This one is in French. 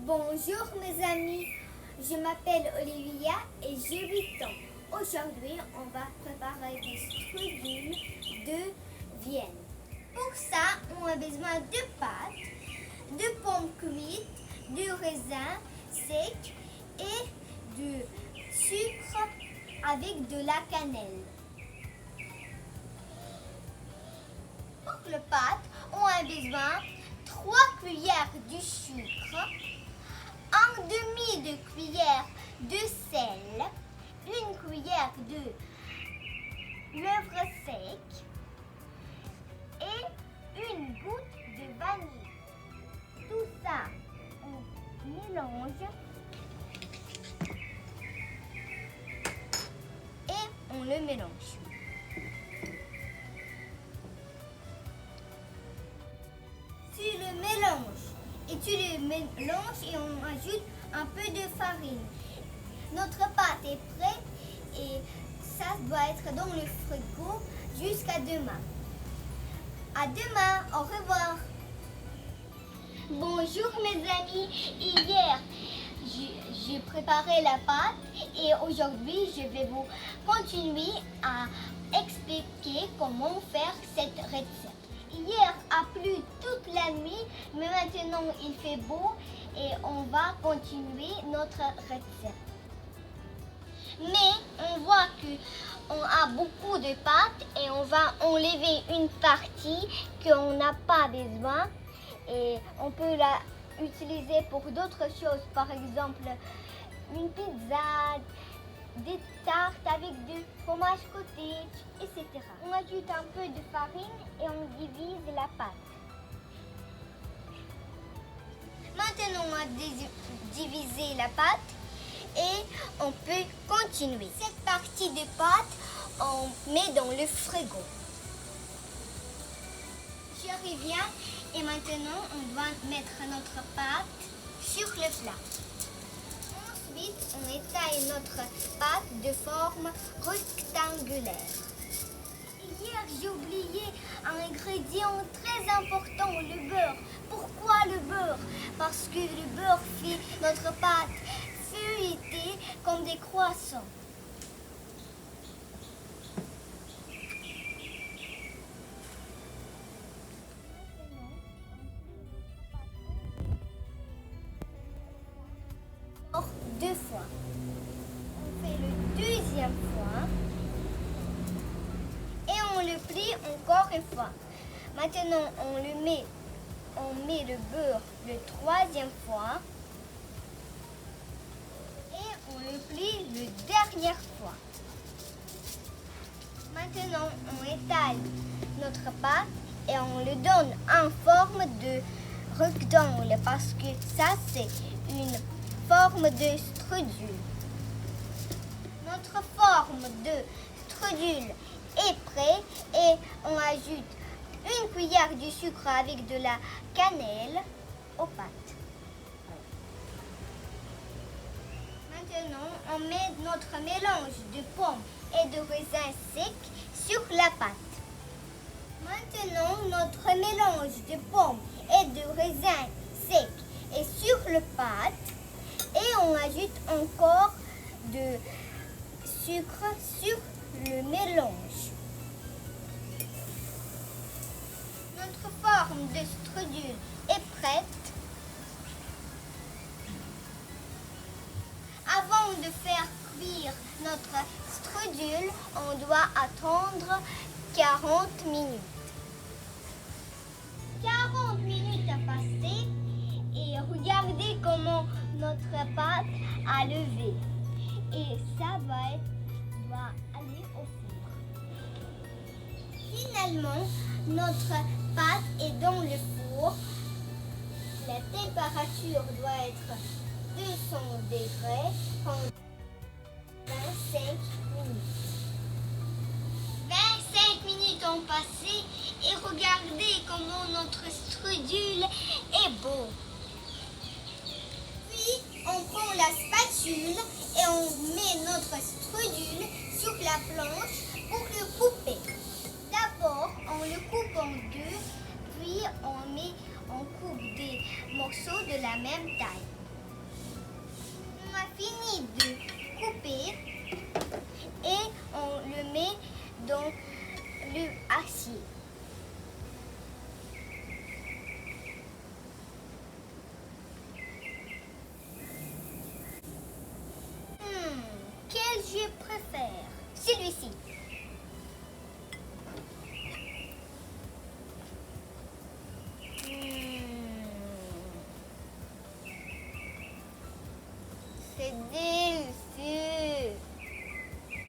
Bonjour mes amis, je m'appelle Olivia et j'ai 8 ans. Aujourd'hui, on va préparer des strudules de Vienne. Pour ça, on a besoin de pâtes, de pommes cuites, de raisins secs et de sucre avec de la cannelle. Pour le pâte, on a besoin 3 cuillères de sucre, un demi de cuillère de sel, une cuillère de levure sec et une goutte de vanille. Tout ça, on mélange et on le mélange. Tu le mélanges et on ajoute un peu de farine. Notre pâte est prête et ça doit être dans le frigo jusqu'à demain. À demain, au revoir. Bonjour mes amis, hier j'ai préparé la pâte et aujourd'hui je vais vous continuer à expliquer comment faire cette recette. Hier a plu toute la nuit, mais maintenant il fait beau et on va continuer notre recette. Mais on voit qu'on a beaucoup de pâtes et on va enlever une partie qu'on n'a pas besoin et on peut la utiliser pour d'autres choses, par exemple une pizza, des tartes avec du fromage cottage, etc. On ajoute un peu de farine et on divise la pâte. Maintenant, on a divisé la pâte et on peut continuer. Cette partie de pâte, on met dans le frigo. Je reviens et maintenant, on va mettre notre pâte sur le plat. Ensuite, on étale notre pâte de forme rectangulaire. Hier, j'ai oublié un ingrédient très important, le beurre. Pourquoi le beurre? Parce que le beurre fait notre pâte feuilletée comme des croissants. Deux fois. On fait le deuxième fois et on le plie encore une fois. Maintenant on met le beurre le troisième fois et on le plie le dernière fois. Maintenant on étale notre pâte et on le donne en forme de rectangle parce que ça c'est une forme de strudel. Notre forme de strudel est prête et on ajoute une cuillère de sucre avec de la cannelle aux pâtes. Maintenant, on met notre mélange de pommes et de raisins secs sur la pâte. Maintenant, notre mélange de pommes et de raisins secs est sur le pâte. Et on ajoute encore de sucre sur le mélange. Notre forme de strudel est prête. Avant de faire cuire notre strudel, on doit attendre 40 minutes. 40 minutes à passer et regardez comment notre pâte a levé et ça doit aller au four. Finalement, notre pâte est dans le four. La température doit être 200 degrés pendant 25 minutes. 25 minutes ont passé et regardez comment notre strudel est beau. On prend la spatule et on met notre strudel sur la planche pour le couper. D'abord, on le coupe en deux, puis on coupe des morceaux de la même taille. plus acier. Quel je préfère? Celui-ci.